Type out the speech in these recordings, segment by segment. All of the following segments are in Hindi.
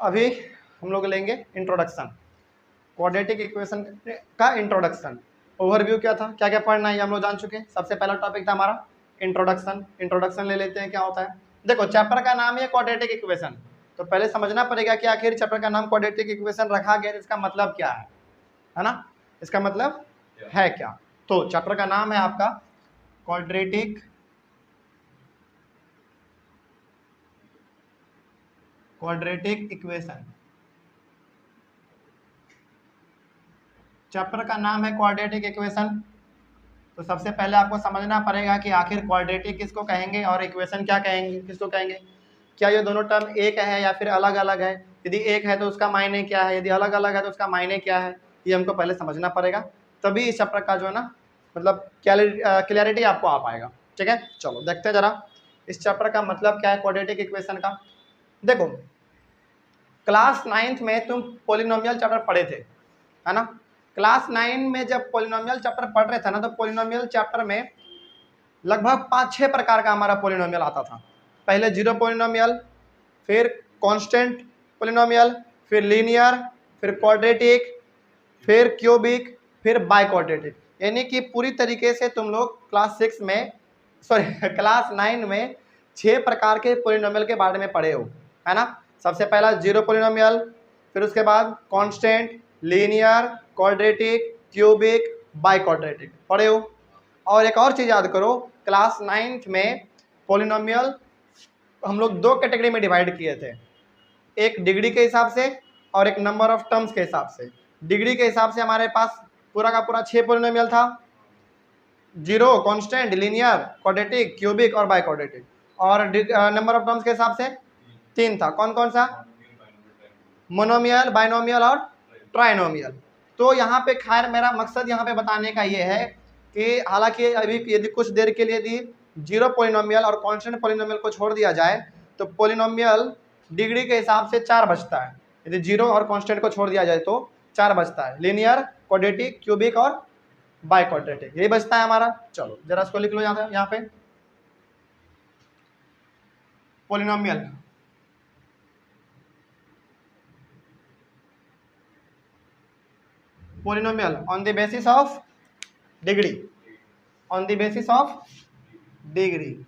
अभी हम लोग लेंगे इंट्रोडक्शन, क्वाड्रेटिक इक्वेशन का इंट्रोडक्शन। ओवरव्यू क्या था, क्या क्या पढ़ना है, ये हम लोग जान चुके हैं। सबसे पहला टॉपिक था हमारा इंट्रोडक्शन। इंट्रोडक्शन ले लेते हैं, क्या होता है। देखो चैप्टर का नाम है क्वाड्रेटिक इक्वेशन, तो पहले समझना पड़ेगा कि आखिर चैप्टर का नाम क्वाड्रेटिक इक्वेशन रखा गया, इसका मतलब क्या है ना, इसका मतलब है क्या। तो चैप्टर का नाम है आपका क्वाड्रेटिक इक्वेशन। चैप्टर का नाम है क्वाड्रेटिक इक्वेशन। तो सबसे पहले आपको समझना पड़ेगा कि आखिर क्वाड्रेटिक किसको कहेंगे और इक्वेशन क्या कहेंगे, किसको कहेंगे। क्या ये दोनों टर्म एक है या फिर अलग अलग है, यदि एक है तो उसका मायने क्या है, यदि अलग अलग है तो उसका मायने क्या है, ये हमको पहले समझना पड़ेगा, तभी इस चैप्टर का जो है ना मतलब क्लियरिटी आपको आ पाएगा। ठीक है, चलो देखते हैं जरा इस चैप्टर का मतलब क्या है क्वाड्रेटिक इक्वेशन का। देखो क्लास 9th में तुम पोलिनोमियल चैप्टर पढ़े थे, है ना। क्लास 9 में जब पोलिनोमियल चैप्टर पढ़ रहे थे ना, तो पोलिनोमियल चैप्टर में लगभग 5-6 प्रकार का हमारा पोलिनोमियल आता था। पहले जीरो पोलिनोमियल, फिर कांस्टेंट पोलिनोमियल, फिर लीनियर, फिर क्वाड्रेटिक, फिर क्यूबिक, फिर बाई क्वाड्रेटिक। यानी कि पूरी तरीके से तुम लोग क्लास 6 में क्लास 9 में 6 प्रकार के पोलिनोमियल के बारे में पढ़े हो, है ना। सबसे पहला जीरो पोलिनोमियल, फिर उसके बाद constant, linear, quadratic, cubic, by quadratic पढ़े हो। और एक और चीज़ याद करो, क्लास 9th में पोलिनोमियल हम लोग 2 कैटेगरी में डिवाइड किए थे, एक डिग्री के हिसाब से और एक नंबर ऑफ टर्म्स के हिसाब से। डिग्री के हिसाब से हमारे पास पूरा का पूरा 6 पोलिनोमियल था, zero, constant, linear, quadratic, cubic और बाई क्वाड्रेटिक। और नंबर ऑफ टर्म्स के हिसाब से 3 था, कौन कौन सा, मोनोमियल, बाइनोमियल और ट्राइनोमियल। तो यहाँ पे खैर मेरा मकसद यहाँ पे बताने का ये है कि हालांकि अभी यदि कुछ देर के लिए यदि जीरो पोलिनोमियल और कांस्टेंट पोलिनोमियल को छोड़ दिया जाए तो पोलिनोमियल डिग्री के हिसाब से 4 बचता है। यदि जीरो और कांस्टेंट को छोड़ दिया जाए तो 4 बचता है, लीनियर, क्वाड्रेटिक, क्यूबिक और बाई क्वाड्रेटिक, यही बचता है हमारा। चलो जरा इसको लिख लो यहाँ पे polynomial. Polynomial on the basis of degree, on the basis of degree,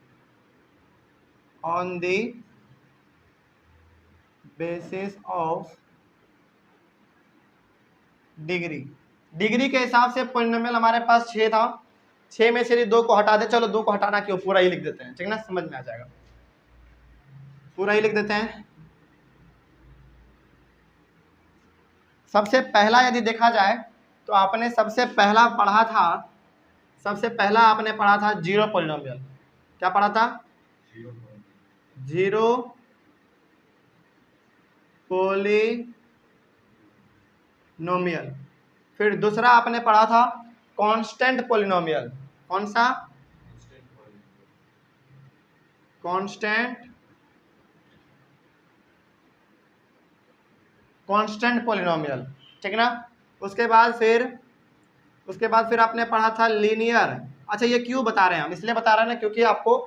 on the basis of degree. Degree के हिसाब से पोलिनोमियल हमारे पास 6 था, 6 में से 2 को हटा दे, चलो 2 को हटाना क्यों, पूरा ही लिख देते हैं, ठीक ना, समझ में आ जाएगा, पूरा ही लिख देते हैं। सबसे पहला यदि देखा जाए तो आपने सबसे पहला पढ़ा था, सबसे पहला आपने पढ़ा था जीरो पोलिनोमियल। क्या पढ़ा था, जीरो पोलिनोमियल। फिर दूसरा आपने पढ़ा था कांस्टेंट पोलिनोमियल। कौन सा, कांस्टेंट पोलिनोमियल, ठीक ना। उसके बाद फिर आपने पढ़ा था लीनियर। अच्छा ये क्यों बता रहे हैं हम, इसलिए बता रहे हैं ना क्योंकि आपको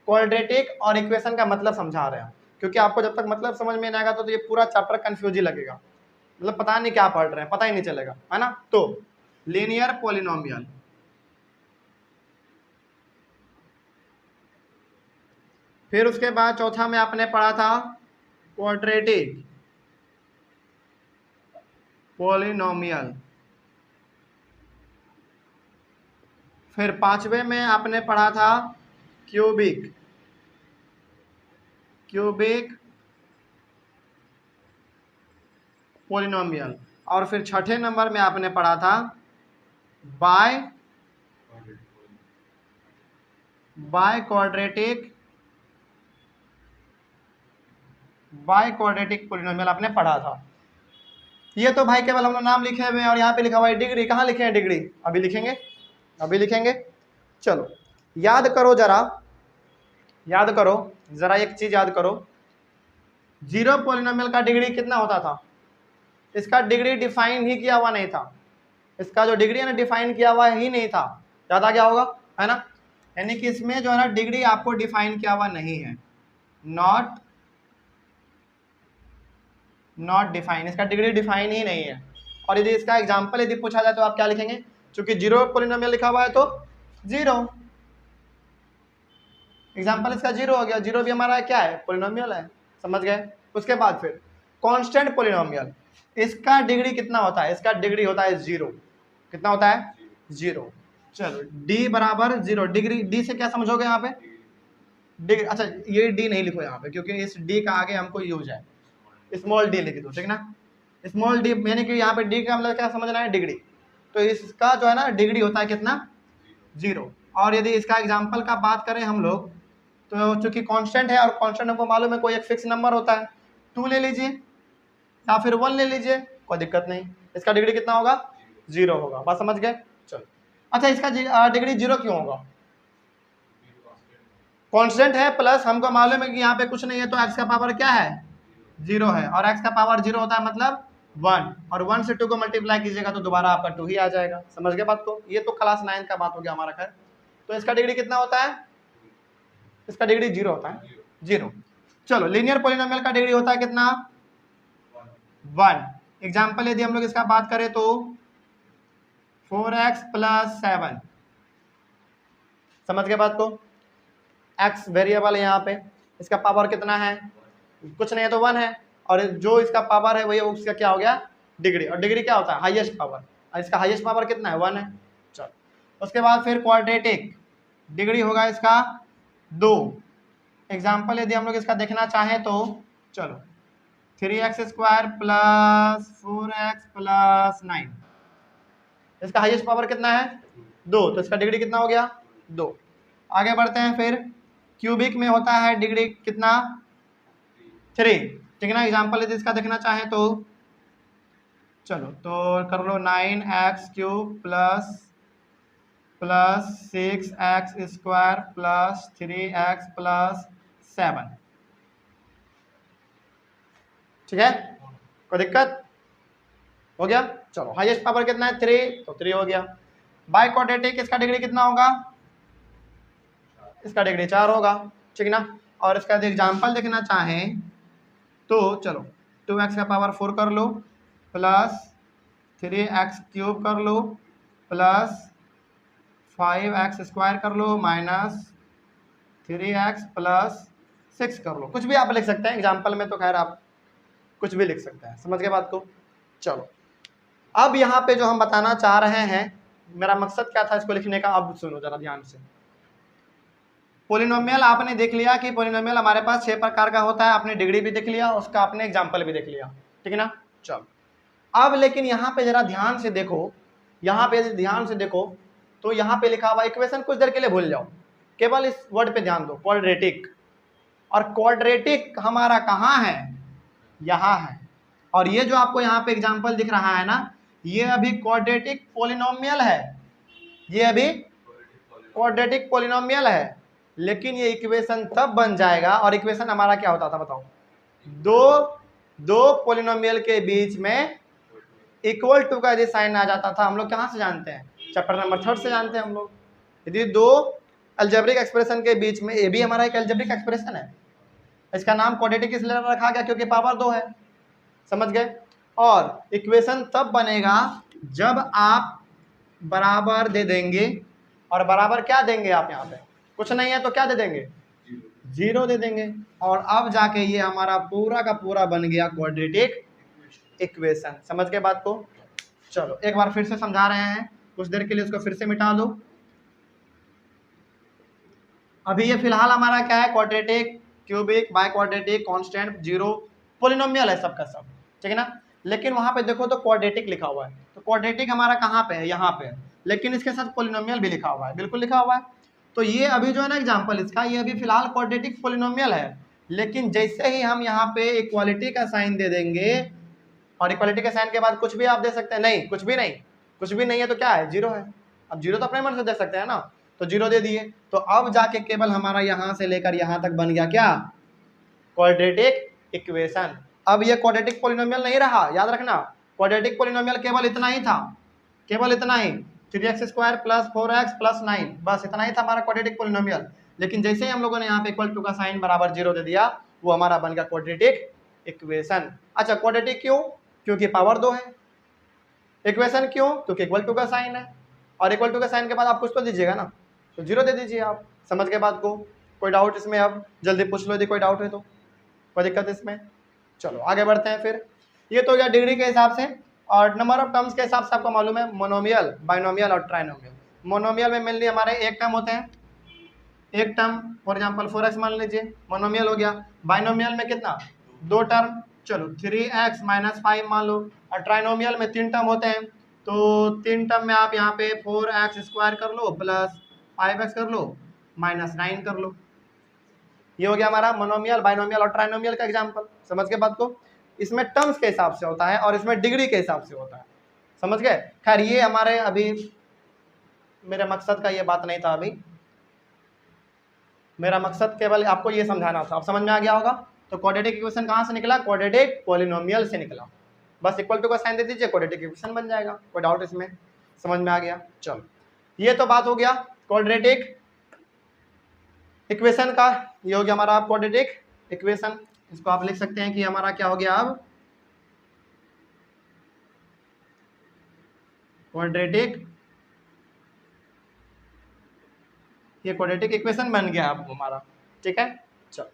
क्वाड्रेटिक और इक्वेशन का मतलब समझा रहे हैं, क्योंकि आपको जब तक मतलब समझ में नहीं आएगा तो ये पूरा चैप्टर कंफ्यूज ही लगेगा, मतलब पता नहीं क्या पढ़ रहे हैं, पता ही नहीं चलेगा, है ना। तो लीनियर पोलिनोमियल, फिर उसके बाद चौथा में आपने पढ़ा था क्वाड्रेटिक पोलिनोमियल, फिर 5वें में आपने पढ़ा था क्यूबिक पोलिनोमियल, और फिर 6ठे नंबर में आपने पढ़ा था बाय क्वाड्रेटिक पोलिनोमियल आपने पढ़ा था। ये तो भाई केवल हम लोग नाम लिखे हुए हैं और यहाँ पे लिखा हुआ है डिग्री, कहाँ लिखे हैं डिग्री, अभी लिखेंगे। चलो याद करो जरा एक चीज याद करो, जीरो पोलिनोमियल का डिग्री कितना होता था, इसका डिग्री डिफाइन ही किया हुआ नहीं था, इसका जो डिग्री है ना डिफाइन किया हुआ ही नहीं था, याद आ गया होगा, है ना। यानी कि इसमें जो है ना डिग्री आपको डिफाइन किया हुआ नहीं है, नॉट नॉट डिफाइन, इसका डिग्री डिफाइन ही नहीं है। और यदि इसका एग्जाम्पल यदि पूछा जाए तो आप क्या लिखेंगे, चूंकि जीरो पोलिनोमियल लिखा हुआ है तो जीरो, एग्जाम्पल इसका जीरो हो गया, जीरो भी हमारा क्या है, पोलिनोमियल है, समझ गए। उसके बाद फिर कांस्टेंट पोलिनोमियल, इसका डिग्री कितना होता है, इसका डिग्री होता है जीरो, कितना होता है, जीरो। चलो डी बराबर जीरो, डिग्री डी से क्या समझोगे यहाँ पे, डिग्री, अच्छा ये डी नहीं लिखो यहाँ पे क्योंकि इस डी का आगे हमको यूज है, स्मॉल डी लिख दो, ठीक ना, स्मॉल डी, यानी कि यहाँ पे डी का मतलब क्या समझना है, डिग्री। तो इसका जो है ना डिग्री होता है कितना, जीरो। और यदि इसका एग्जाम्पल का बात करें हम लोग, तो चूंकि कांस्टेंट है और कांस्टेंट हमको मालूम है कोई एक फिक्स नंबर होता है, 2 ले लीजिए या फिर 1 ले लीजिए, कोई दिक्कत नहीं, इसका डिग्री कितना होगा, जीरो होगा, बात समझ गए। चलो अच्छा, इसका डिग्री जीरो क्यों होगा, कांस्टेंट है प्लस हमको मालूम है कि यहाँ पे कुछ नहीं है, तो x का पावर क्या है, जीरो है, और x का पावर जीरो होता है मतलब 1, और 1 से 2 को मल्टीप्लाई कीजिएगा तो दोबारा आपका 2 ही आ जाएगा, समझ गए बात को। ये तो क्लास 9 का बात हो गया हमारा। खैर तो इसका डिग्री कितना होता है, इसका डिग्री जीरो होता है, जीरो। चलो लीनियर पॉलिनोमियल का डिग्री होता है कितना, 1। एग्जाम्पल यदि हम लोग इसका बात करें तो 4x + 7, समझ गए बात को, x वेरिएबल है यहाँ पे, इसका पावर कितना है, कुछ नहीं है तो 1 है, और जो इसका पावर है वही उसका क्या हो गया, डिग्री। और डिग्री क्या होता है, हाईएस्ट पावर, और इसका हाईएस्ट पावर कितना है, 1 है। चलो उसके बाद फिर क्वाड्रेटिक, डिग्री होगा इसका 2। एग्जाम्पल यदि हम लोग इसका देखना चाहें तो चलो 3x² + 4x + 9, इसका हाईएस्ट पावर कितना है, 2, तो इसका डिग्री कितना हो गया, 2। आगे बढ़ते हैं, फिर क्यूबिक में होता है डिग्री कितना, 3, ठीक ना। एग्जाम्पल यदि इसका देखना चाहें तो चलो तो कर लो 9x³ + 6x² + 3x + 7, ठीक है, कोई दिक्कत हो गया। चलो हाईएस्ट पावर कितना है, 3, तो 3 हो गया। बाय क्वाड्रेटिक इसका डिग्री कितना होगा, इसका डिग्री 4 होगा, ठीक ना। और इसका एग्जाम्पल देखना चाहें तो चलो 2x का पावर 4 कर लो प्लस 3x³ कर लो प्लस 5x² कर लो माइनस 3x + 6 कर लो, कुछ भी आप लिख सकते हैं एग्जाम्पल में, तो खैर आप कुछ भी लिख सकते हैं, समझ गए बात को। चलो अब यहाँ पे जो हम बताना चाह रहे हैं, मेरा मकसद क्या था इसको लिखने का, अब सुनो जरा ध्यान से। पोलिनोमियल आपने देख लिया कि पोलिनोमियल हमारे पास 6 प्रकार का होता है, आपने डिग्री भी देख लिया, उसका आपने एग्जाम्पल भी देख लिया, ठीक है ना। चलो अब लेकिन यहाँ पे जरा ध्यान से देखो, यहाँ पे ध्यान से देखो तो यहाँ पे लिखा हुआ इक्वेशन कुछ देर के लिए भूल जाओ, केवल इस वर्ड पे ध्यान दो, क्वाड्रेटिक। और क्वाड्रेटिक हमारा कहाँ है, यहाँ है। और ये जो आपको यहाँ पे एग्जाम्पल दिख रहा है ना, ये अभी क्वाड्रेटिक पोलिनोमियल है, ये अभी क्वाड्रेटिक पोलिनोमियल है, लेकिन ये इक्वेशन तब बन जाएगा। और इक्वेशन हमारा क्या होता था बताओ, दो पोलिनोमियल के बीच में इक्वल टू का यदि साइन आ जाता था, हम लोग कहाँ से जानते हैं, चैप्टर नंबर 3 से जानते हैं हम लोग। यदि 2 अलजेब्रिक एक्सप्रेशन के बीच में, ये भी हमारा एक अलजेब्रिक एक्सप्रेशन है, इसका नाम क्वाड्रेटिक इसलिए रखा गया क्योंकि पावर 2 है, समझ गए। और इक्वेशन तब बनेगा जब आप बराबर दे देंगे, और बराबर क्या देंगे आप, यहाँ पे कुछ नहीं है तो क्या दे देंगे, 0 दे देंगे, और अब जाके ये हमारा पूरा का पूरा बन गया क्वाड्रेटिक इक्वेशन, समझ के बात को। चलो एक बार फिर से समझा रहे हैं, कुछ देर के लिए उसको फिर से मिटा दो। अभी ये फिलहाल हमारा क्या है, quadratic, cubic, by quadratic, constant, zero, polynomial है सबका सब, ठीक है ना। लेकिन वहाँ पे देखो तो क्वाड्रेटिक लिखा हुआ है, तो क्वाड्रेटिक हमारा कहाँ पे है, यहाँ पे है, लेकिन इसके साथ पोलिनोमियल भी लिखा हुआ है, बिल्कुल लिखा हुआ है। तो ये अभी जो है ना एग्जाम्पल इसका, ये अभी फिलहाल क्वाड्रेटिक पोलिनोमियल है, लेकिन जैसे ही हम यहाँ पे इक्वालिटी का साइन दे देंगे, और इक्वालिटी के साइन के बाद कुछ भी आप दे सकते हैं, नहीं कुछ भी नहीं, कुछ भी नहीं है तो क्या है, 0 है। अब 0 तो अपने मन से दे सकते हैं ना, तो 0 दे दिए, तो अब जाके केवल हमारा यहाँ से लेकर यहाँ तक बन गया क्या, क्वाड्रेटिक इक्वेशन। अब ये क्वाड्रेटिक पोलिनोमियल नहीं रहा, याद रखना, क्वाड्रेटिक पोलिनोमियल केवल इतना ही था, केवल इतना ही, 3x² + 4x + 9, बस इतना ही था हमारा क्वाड्रेटिक पोलिनोमियल। लेकिन जैसे ही हम लोगों ने यहाँ पे इक्वल टू का साइन बराबर 0 दे दिया, वो हमारा बन गया क्वाड्रेटिक इक्वेशन। अच्छा, क्वाड्रेटिक क्यों? क्योंकि पावर 2 है। इक्वेशन क्यों? क्योंकि इक्वल टू का साइन है, और इक्वल टू का साइन के बाद आप कुछ तो दीजिएगा ना, तो 0 दे दीजिए आप। समझ के बात को? कोई डाउट इसमें? अब जल्दी पूछ लो यदि कोई डाउट है तो, कोई दिक्कत इसमें? चलो आगे बढ़ते हैं फिर। ये तो गया डिग्री के हिसाब से, और नंबर ऑफ टर्म्स के हिसाब से आपको मालूम है मोनोमियल, बाइनोमियल और ट्राइनोमियल। मोनोमियल में मेनली हमारे एक टर्म होते हैं, एक टर्म, फॉर एग्जांपल 4x मान लीजिए, मोनोमियल हो गया। बाइनोमियल में कितना? 2 टर्म, चलो 3x - 5 मान लो। और ट्राइनोमियल में 3 टर्म होते हैं, तो 3 टर्म में आप यहाँ पे 4x² कर लो प्लस 5x कर लो -9 कर लो। ये हो गया हमारा मोनोमियल, बाइनोमियल और ट्राइनोमियल का एग्जांपल। समझ के बात को? इसमें टर्म्स के हिसाब से होता है और इसमें डिग्री के हिसाब से होता है। समझ गए? खैर ये हमारे अभी मेरे मकसद का ये बात नहीं था, अभी मेरा मकसद केवल आपको ये समझाना था। अब समझ में आ गया होगा। तो क्वाड्रेटिक इक्वेशन कहाँ से निकला? क्वाड्रेटिक पॉलिनोमियल से निकला। बस इक्वल टू का साइन दे दीजिए, क्वाड्रेटिक इक्वेशन बन जाएगा। कोई डाउट इसमें? समझ में आ गया? चलो ये तो बात हो गया क्वाड्रेटिक इक्वेशन का। ये हो गया हमारा क्वाड्रेटिक इक्वेशन। इसको आप लिख सकते हैं कि हमारा क्या हो गया अब? क्वाड्रेटिक, ये क्वाड्रेटिक इक्वेशन बन गया अब हमारा। ठीक है, चलो।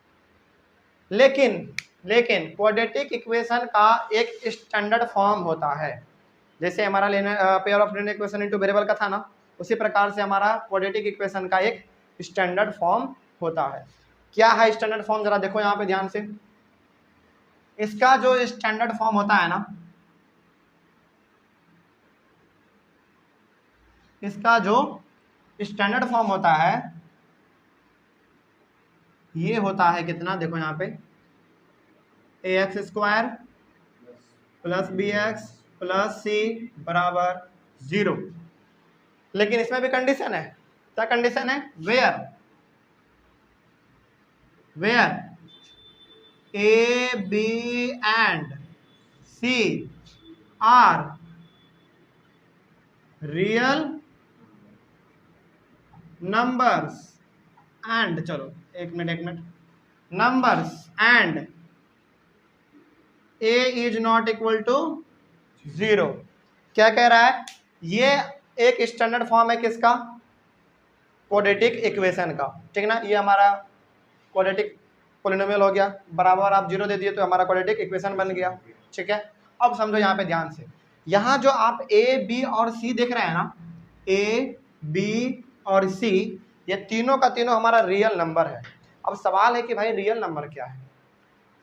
लेकिन क्वाड्रेटिक इक्वेशन का एक स्टैंडर्ड फॉर्म होता है। जैसे हमारा pair of linear equation into variable का था ना, उसी प्रकार से हमारा क्वाड्रेटिक इक्वेशन का एक स्टैंडर्ड फॉर्म होता है। क्या है स्टैंडर्ड फॉर्म? जरा देखो यहाँ पे ध्यान से। इसका जो स्टैंडर्ड फॉर्म होता है ना, इसका जो स्टैंडर्ड फॉर्म होता है, ये होता है कितना? देखो यहाँ पे ax² + bx + c = 0। लेकिन इसमें भी कंडीशन है। क्या कंडीशन है? Where a, b and c are real numbers and, चलो एक मिनट, numbers and a is not equal to 0। क्या कह रहा है? ये एक स्टैंडर्ड फॉर्म है किसका? क्वाड्रेटिक इक्वेशन का। ठीक ना? ये हमारा क्वाड्रेटिक पॉलिनोमियल हो गया। बराबर आप 0 दे दिए तो हमारा क्वाड्रेटिक इक्वेशन बन गया। ठीक है, अब समझो यहाँ पे ध्यान से। यहाँ जो आप a, b और c देख रहे हैं ना, a, b और c, ये तीनों का तीनों हमारा रियल नंबर है। अब सवाल है कि भाई रियल नंबर क्या है?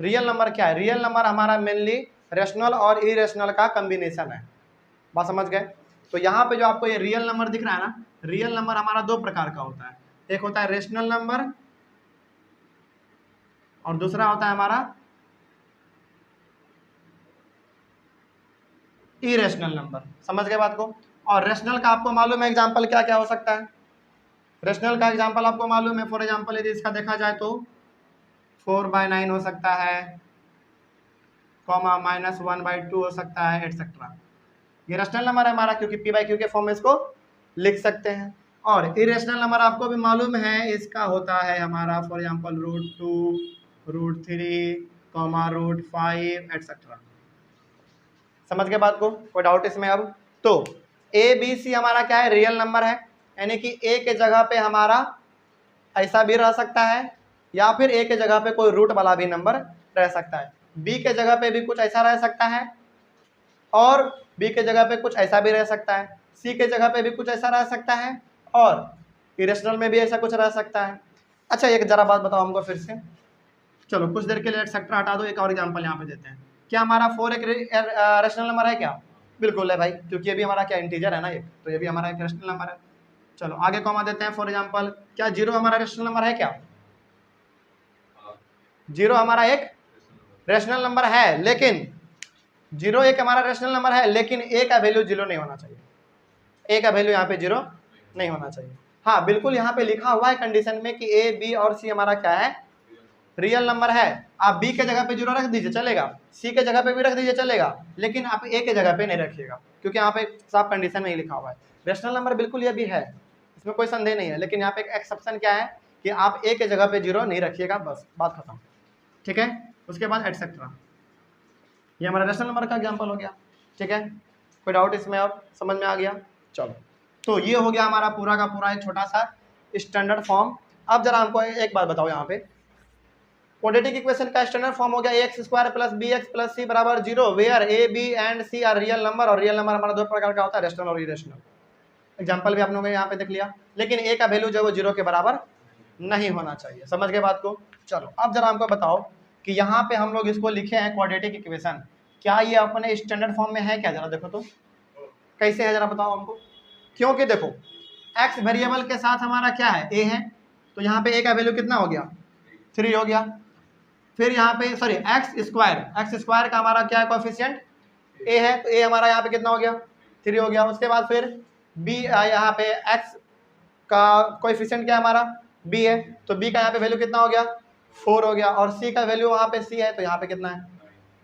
रियल नंबर क्या है? रियल नंबर हमारा मेनली रेशनल और इरेशनल का कॉम्बिनेशन है। बात समझ गए? तो यहाँ पे जो आपको ये रियल नंबर दिख रहा है ना, रियल नंबर हमारा 2 प्रकार का होता है। एक होता है रेशनल नंबर और दूसरा होता है हमारा इरेशनल नंबर। समझ गए बात को? और रेशनल का आपको मालूम है एग्जांपल क्या क्या हो सकता है? रेशनल का एग्जांपल आपको मालूम है, फॉर एग्जांपल यदि इसका देखा जाए तो 4/9 हो सकता है, कॉमा -1/2 हो सकता है, एटसेट्रा। ये रेशनल नंबर है हमारा, क्योंकि p/q के फॉर्म में इसको लिख सकते हैं। और इरेशनल नंबर आपको भी मालूम है, इसका होता है हमारा फॉर एग्जांपल √2, √3, √5, एटसेट्रा। समझ के बात को? कोई डाउट इसमें? अब तो a, b, c हमारा क्या है? रियल नंबर है, यानी कि a के जगह पे हमारा ऐसा भी रह सकता है, या फिर a के जगह पे कोई रूट वाला भी नंबर रह सकता है। b के जगह पे भी कुछ ऐसा रह सकता है, और b के जगह पे कुछ ऐसा भी रह सकता है, c के जगह पे भी कुछ ऐसा रह सकता है, और इरेशनल में भी ऐसा कुछ रह सकता है। अच्छा एक जरा बात बताओ हमको फिर से। चलो कुछ देर के लिए एटसेट्रा हटा दो, एक और एग्जांपल यहाँ पे देते हैं। क्या हमारा 4 एक रेशनल नंबर है क्या? बिल्कुल है भाई, क्योंकि ये भी हमारा क्या इंटीजर है ना, ये तो ये भी हमारा एक रेशनल नंबर है। चलो आगे कॉमा देते हैं। फॉर एग्जांपल क्या 0 हमारा रेशनल नंबर है क्या? 0 हमारा एक रेशनल नंबर है, लेकिन 0 एक हमारा रेशनल नंबर है, लेकिन a का वैल्यू 0 नहीं होना चाहिए। a का वैल्यू यहाँ पे 0 नहीं होना चाहिए। हाँ बिल्कुल, यहाँ पे लिखा हुआ है कंडीशन में कि a, b और c हमारा क्या है? रियल नंबर है। आप b के जगह पे 0 रख दीजिए चलेगा, c के जगह पे भी रख दीजिए चलेगा, लेकिन आप a के जगह पे नहीं रखिएगा, क्योंकि यहाँ पे साफ कंडीशन में ही लिखा हुआ है। रेशनल नंबर बिल्कुल ये भी है, इसमें कोई संदेह नहीं है, लेकिन यहाँ पे एक एक्सेप्शन क्या है कि आप a के जगह पे 0 नहीं रखिएगा, बस बात खत्म। ठीक है, उसके बाद एटसेट्रा। ये हमारा रेशनल नंबर का एग्जाम्पल हो गया। ठीक है, कोई डाउट इसमें? अब समझ में आ गया? चलो, तो ये हो गया हमारा पूरा का पूरा एक छोटा सा स्टैंडर्ड फॉर्म। अब जरा हमको एक बात बताओ, यहाँ पे क्वाड्रेटिक इक्वेशन का स्टैंडर्ड फॉर्म हो गया x square plus b x plus c बराबर 0 where a b and c are real number. और रियल नंबर हमारा दो प्रकार का होता है, रेशनल और इरेशनल। एग्जाम्पल भी आप लोगों ने यहाँ पे देख लिया, लेकिन ए का वैल्यू जो है वो 0 के बराबर नहीं होना चाहिए। समझ गए बात को? चलो, अब जरा हमको बताओ कि यहाँ पे हम लोग इसको लिखे हैं क्वाड्रेटिक इक्वेशन, क्या ये अपने स्टैंडर्ड फॉर्म में है क्या? जरा देखो तो कैसे है, जरा बताओ हमको। क्योंकि देखो एक्स वेरिएबल के साथ हमारा क्या है, ए है, तो यहाँ पे ए का वैल्यू कितना हो गया, 3 हो गया। फिर यहाँ पे सॉरी एक्स स्क्वायर का हमारा क्या है, कोएफिशिएंट ए है, तो ए हमारा यहाँ पे कितना हो गया, 3 हो गया। उसके बाद फिर बी, यहाँ पे एक्स का कोएफिशिएंट क्या है हमारा, बी है, तो बी का यहाँ पे वैल्यू कितना हो गया, 4 हो गया। और सी का वैल्यू वहाँ पे सी है, तो यहाँ पे कितना है,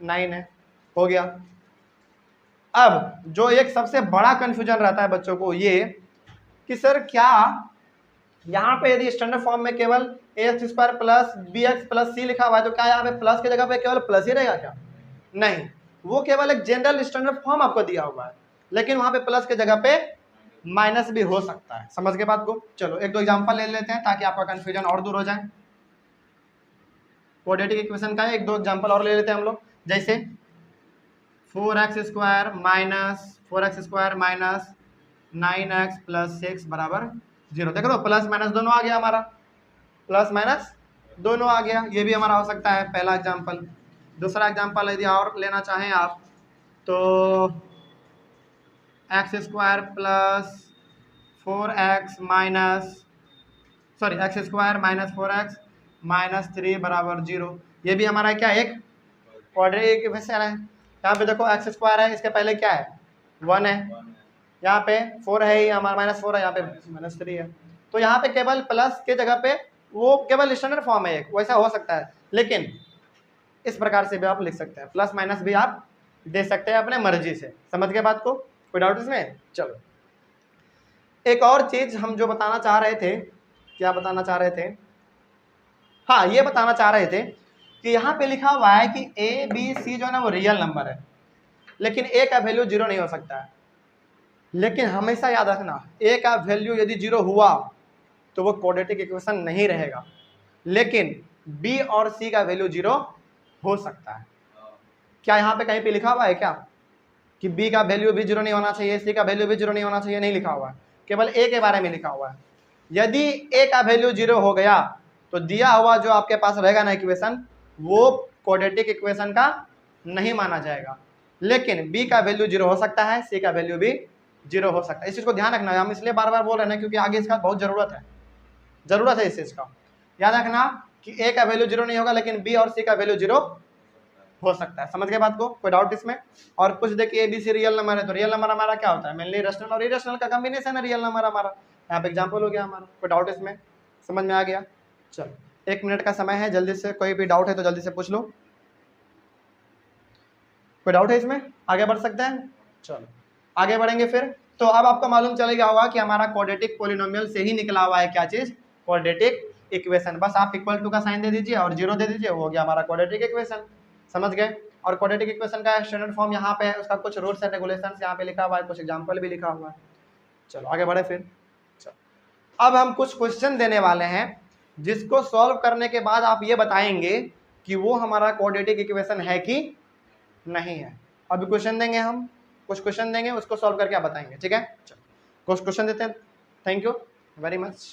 9 है, हो गया। अब जो एक सबसे बड़ा कंफ्यूजन रहता है बच्चों को ये कि सर क्या यहाँ पे यदि स्टैंडर्ड फॉर्म में केवल x square plus b x plus c लिखा हुआ है, तो क्या यहाँ पे प्लस की जगह पे केवल प्लस ही रहेगा क्या? नहीं, वो केवल एक जनरल स्टैंडर्ड फॉर्म आपको दिया हुआ है, लेकिन वहाँ पे प्लस की जगह पे माइनस भी हो सकता है। समझ के बात को? चलो एक दो एग्जाम्पल ले लेते हैं ताकि आपका कंफ्यूजन और दूर हो जाए। क्वाड्रेटिक इक्वेशन का एक दो एग्जाम्पल और ले लेते हैं हम लोग, जैसे 4x square minus 9x plus 6 बराबर 0। देख लो प्लस माइनस दोनों आ गया हमारा, प्लस माइनस दोनों आ गया, ये भी हमारा हो सकता है पहला एग्जाम्पल। दूसरा एग्जाम्पल यदि और लेना चाहें आप तो x square plus 4x x square minus 4x minus 3 बराबर 0। ये भी हमारा क्या एक क्वाड्रेटिक इक्वेशन है। यहाँ पे देखो एक्स स्क्वायर है, इसके पहले क्या है, 1 है, यहाँ पे 4 है, हमारा माइनस 4 है, यहाँ पे माइनस 3 है। तो यहाँ पे केवल प्लस के जगह पे वो केवल स्टैंडर्ड फॉर्म है, एक वैसा हो सकता है, लेकिन इस प्रकार से भी आप लिख सकते हैं, प्लस माइनस भी आप दे सकते हैं अपने मर्जी से। समझ गए बात को? कोई डाउट इसमें? चलो, एक और चीज हम जो बताना चाह रहे थे, क्या बताना चाह रहे थे, हाँ ये बताना चाह रहे थे कि यहाँ पे लिखा हुआ है कि ए बी सी जो है ना वो रियल नंबर है, लेकिन ए का वैल्यू 0 नहीं हो सकता है। लेकिन हमेशा याद रखना, ए का वैल्यू यदि 0 हुआ तो वो क्वाड्रेटिक इक्वेशन नहीं रहेगा, लेकिन बी और सी का वैल्यू 0 हो सकता है। क्या यहाँ पे कहीं पे लिखा हुआ है क्या कि बी का वैल्यू भी 0 नहीं होना चाहिए, सी का वैल्यू भी 0 नहीं होना चाहिए? नहीं लिखा हुआ है, केवल ए के बारे में लिखा हुआ है। यदि ए का वैल्यू 0 हो गया तो दिया हुआ जो आपके पास रहेगा ना इक्वेशन, वो क्वाड्रेटिक इक्वेशन का नहीं माना जाएगा। लेकिन बी का वैल्यू 0 हो सकता है, सी का वैल्यू भी 0 हो सकता है। इस चीज को ध्यान रखना है, हम इसलिए बार बार बोल रहे हैं क्योंकि आगे इसका बहुत जरूरत है इस चीज का। याद रखना कि ए का वैल्यू 0 नहीं होगा, लेकिन बी और सी का वैल्यू 0 हो सकता है। समझ गए बात को? कोई डाउट इसमें? और कुछ देखिए, A B C real number है, तो रियल नंबर हमारा क्या होता है, मेनली रेशनल और इरेशनल का कॉम्बिनेशन है रियल नंबर हमारा। यहाँ पे एग्जाम्पल हो गया हमारा। कोई डाउट इसमें? समझ में आ गया? चलो 1 मिनट का समय है, जल्दी से कोई भी डाउट है तो जल्दी से पूछ लो। कोई डाउट है इसमें? आगे बढ़ सकते हैं? चलो आगे बढ़ेंगे फिर। तो अब आपको मालूम चल गया होगा कि हमारा क्वाड्रेटिक पॉलिनोमियल से ही निकला हुआ है क्या चीज, क्वाड्रेटिक इक्वेशन। बस आप इक्वल टू का साइन दे दीजिए और 0 दे दीजिए, वो हो गया हमारा क्वाड्रेटिक इक्वेशन। समझ गए? और क्वाड्रेटिक इक्वेशन का स्टैंडर्ड फॉर्म यहाँ पे है, उसका कुछ रूल्स एंड रेगुलेशंस यहाँ पे लिखा हुआ है, कुछ एग्जांपल भी लिखा हुआ है। चलो आगे बढ़े फिर। चलो अब हम कुछ क्वेश्चन देने वाले हैं जिसको सॉल्व करने के बाद आप ये बताएंगे कि वो हमारा क्वाड्रेटिक इक्वेशन है कि नहीं है। अभी क्वेश्चन देंगे, हम कुछ क्वेश्चन देंगे, उसको सॉल्व करके आप बताएंगे। ठीक है, चलो कुछ क्वेश्चन देते हैं। Thank you very much.